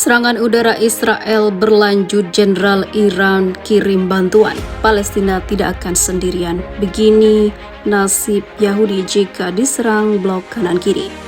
Serangan udara Israel berlanjut, Jenderal Iran kirim bantuan. Palestina tidak akan sendirian. Begini nasib Yahudi jika diserang blok kanan kiri.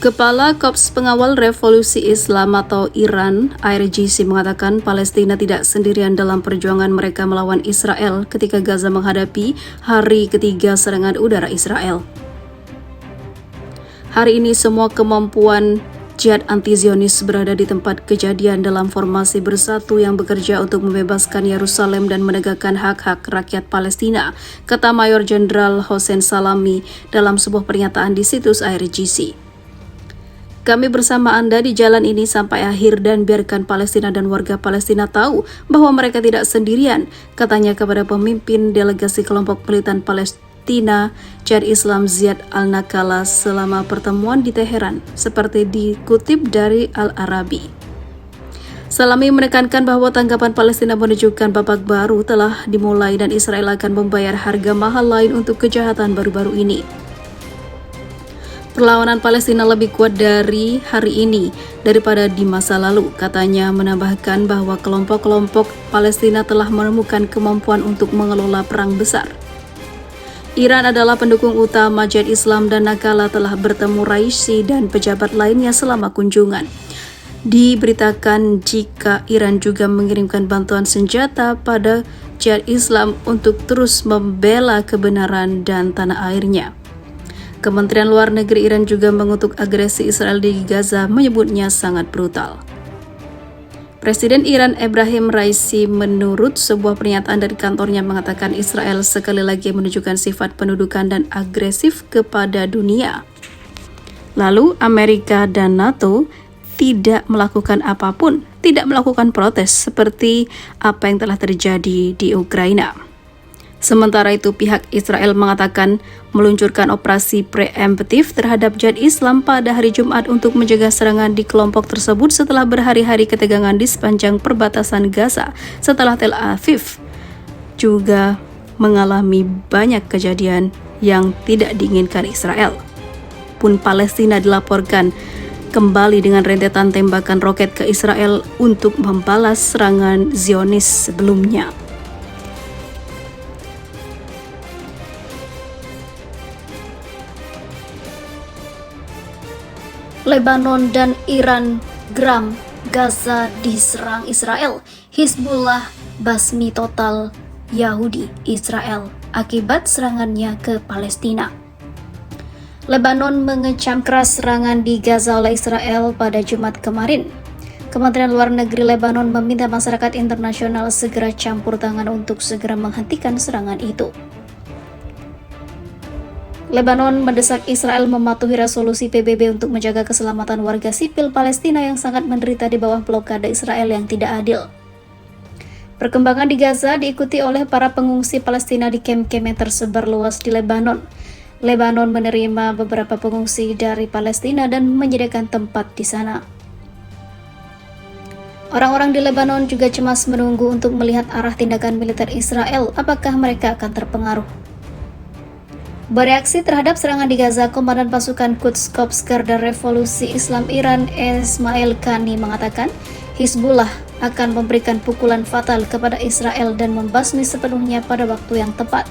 Kepala Korps Pengawal Revolusi Islam atau Iran, IRGC, mengatakan Palestina tidak sendirian dalam perjuangan mereka melawan Israel ketika Gaza menghadapi hari ketiga serangan udara Israel. Hari ini semua kemampuan jihad anti-Zionis berada di tempat kejadian dalam formasi bersatu yang bekerja untuk membebaskan Yerusalem dan menegakkan hak-hak rakyat Palestina, kata Mayor Jenderal Hossein Salami dalam sebuah pernyataan di situs IRGC. Kami bersama Anda di jalan ini sampai akhir dan biarkan Palestina dan warga Palestina tahu bahwa mereka tidak sendirian, katanya kepada pemimpin delegasi kelompok militan Palestina Jihad Islam Ziad Al-Nakala selama pertemuan di Teheran, seperti dikutip dari Al-Arabi. Salami menekankan bahwa tanggapan Palestina menunjukkan babak baru telah dimulai dan Israel akan membayar harga mahal lain untuk kejahatan baru-baru ini. Perlawanan Palestina lebih kuat dari hari ini daripada di masa lalu, katanya, menambahkan bahwa kelompok-kelompok Palestina telah menemukan kemampuan untuk mengelola perang besar. Iran adalah pendukung utama Jihad Islam dan Nakala telah bertemu Raisi dan pejabat lainnya selama kunjungan. Diberitakan jika Iran juga mengirimkan bantuan senjata pada Jihad Islam untuk terus membela kebenaran dan tanah airnya. Kementerian Luar Negeri Iran juga mengutuk agresi Israel di Gaza, menyebutnya sangat brutal. Presiden Iran Ebrahim Raisi menurut sebuah pernyataan dari kantornya mengatakan Israel sekali lagi menunjukkan sifat pendudukan dan agresif kepada dunia. Lalu Amerika dan NATO tidak melakukan apapun, tidak melakukan protes seperti apa yang telah terjadi di Ukraina. Sementara itu, pihak Israel mengatakan meluncurkan operasi preemptif terhadap Jihad Islam pada hari Jumat untuk mencegah serangan di kelompok tersebut setelah berhari-hari ketegangan di sepanjang perbatasan Gaza setelah Tel Aviv juga mengalami banyak kejadian yang tidak diinginkan Israel. Pun Palestina dilaporkan kembali dengan rentetan tembakan roket ke Israel untuk membalas serangan Zionis sebelumnya. Lebanon dan Iran geram, Gaza diserang Israel, Hizbullah basmi total Yahudi Israel akibat serangannya ke Palestina. Lebanon mengecam keras serangan di Gaza oleh Israel pada Jumat kemarin. Kementerian Luar Negeri Lebanon meminta masyarakat internasional segera campur tangan untuk segera menghentikan serangan itu. Lebanon mendesak Israel mematuhi resolusi PBB untuk menjaga keselamatan warga sipil Palestina yang sangat menderita di bawah blokade Israel yang tidak adil. Perkembangan di Gaza diikuti oleh para pengungsi Palestina di kamp-kamp yang tersebar luas di Lebanon. Lebanon menerima beberapa pengungsi dari Palestina dan menyediakan tempat di sana. Orang-orang di Lebanon juga cemas menunggu untuk melihat arah tindakan militer Israel, apakah mereka akan terpengaruh. Bereaksi terhadap serangan di Gaza, Komandan Pasukan Quds Korps Garda Revolusi Islam Iran Esmail Qani mengatakan Hizbullah akan memberikan pukulan fatal kepada Israel dan membasmi sepenuhnya pada waktu yang tepat.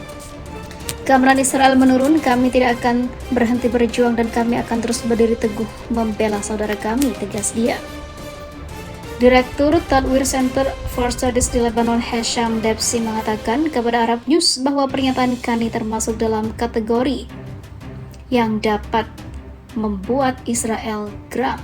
Gambaran Israel menurun, kami tidak akan berhenti berjuang dan kami akan terus berdiri teguh membela saudara kami, tegas dia. Direktur Tadwir Center for Studies di Lebanon Hesham Debsi mengatakan kepada Arab News bahwa pernyataan Qani termasuk dalam kategori yang dapat membuat Israel geram.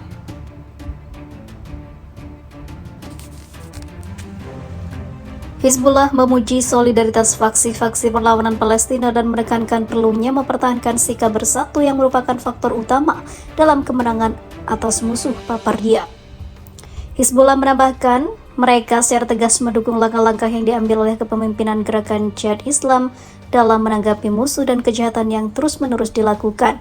Hizbullah memuji solidaritas faksi-faksi perlawanan Palestina dan menekankan perlunya mempertahankan sikap bersatu yang merupakan faktor utama dalam kemenangan atas musuh papar dia. Hizbullah menambahkan Mereka secara tegas mendukung langkah-langkah yang diambil oleh kepemimpinan gerakan Jihad Islam dalam menanggapi musuh dan kejahatan yang terus-menerus dilakukan.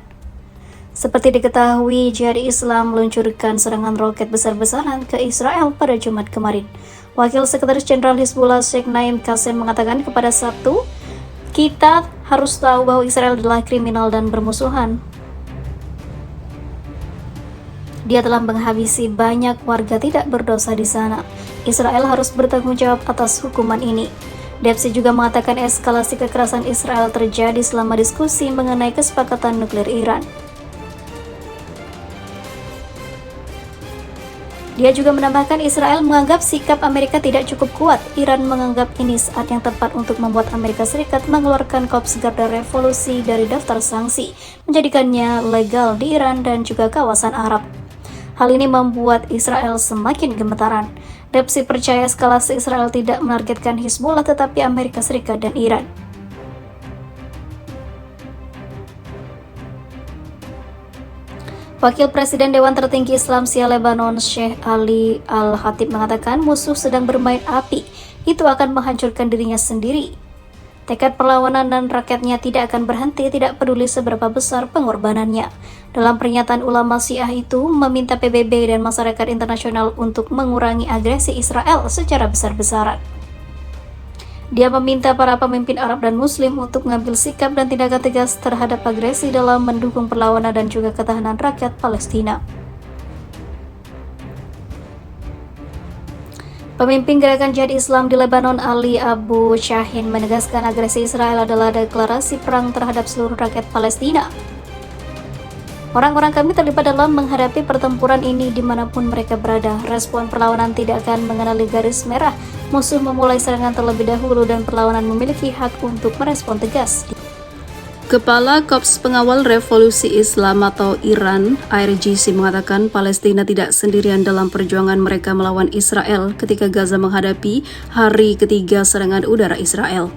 Seperti diketahui, Jihad Islam meluncurkan serangan roket besar-besaran ke Israel pada Jumat kemarin. Wakil Sekretaris Jenderal Hizbullah Sheikh Naim Qassem mengatakan kepada Sabtu, "Kita harus tahu bahwa Israel adalah kriminal dan bermusuhan. Dia telah menghabisi banyak warga tidak berdosa di sana. Israel harus bertanggung jawab atas hukuman ini." Depsi juga mengatakan eskalasi kekerasan Israel terjadi selama diskusi mengenai kesepakatan nuklir Iran. Dia juga menambahkan Israel menganggap sikap Amerika tidak cukup kuat. Iran menganggap ini saat yang tepat untuk membuat Amerika Serikat mengeluarkan Korps Garda Revolusi dari daftar sanksi, menjadikannya legal di Iran dan juga kawasan Arab. Hal ini membuat Israel semakin gemetaran. Depsi percaya eskalasi Israel tidak menargetkan Hizbullah tetapi Amerika Serikat dan Iran. Wakil Presiden Dewan Tertinggi Islam Syiah Lebanon Sheikh Ali Al-Khatib mengatakan musuh sedang bermain api, itu akan menghancurkan dirinya sendiri. Tekad perlawanan dan rakyatnya tidak akan berhenti, tidak peduli seberapa besar pengorbanannya. Dalam pernyataan ulama Syiah itu meminta PBB dan masyarakat internasional untuk mengurangi agresi Israel secara besar-besaran. Dia meminta para pemimpin Arab dan Muslim untuk mengambil sikap dan tindakan tegas terhadap agresi dalam mendukung perlawanan dan juga ketahanan rakyat Palestina. Pemimpin gerakan Jihad Islam di Lebanon Ali Abu Shahin menegaskan agresi Israel adalah deklarasi perang terhadap seluruh rakyat Palestina. Orang-orang kami terlibat dalam menghadapi pertempuran ini dimanapun mereka berada. Respon perlawanan tidak akan mengenali garis merah. Musuh memulai serangan terlebih dahulu dan perlawanan memiliki hak untuk merespon tegas. Kepala Korps Pengawal Revolusi Islam atau Iran, IRGC, mengatakan Palestina tidak sendirian dalam perjuangan mereka melawan Israel ketika Gaza menghadapi hari ketiga serangan udara Israel.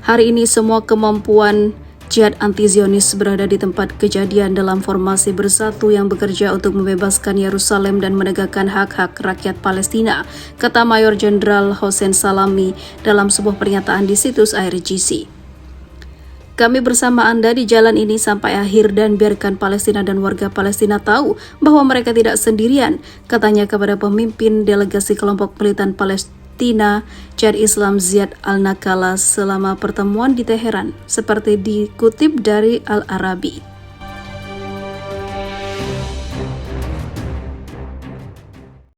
Hari ini semua kemampuan Jihad anti-Zionis berada di tempat kejadian dalam formasi bersatu yang bekerja untuk membebaskan Yerusalem dan menegakkan hak-hak rakyat Palestina, kata Mayor Jenderal Hossein Salami dalam sebuah pernyataan di situs IRGC. Kami bersama Anda di jalan ini sampai akhir dan biarkan Palestina dan warga Palestina tahu bahwa mereka tidak sendirian, katanya kepada pemimpin delegasi kelompok militan Palestina Jihad Islam Ziad Al-Nakala selama pertemuan di Teheran, seperti dikutip dari Al-Arabi.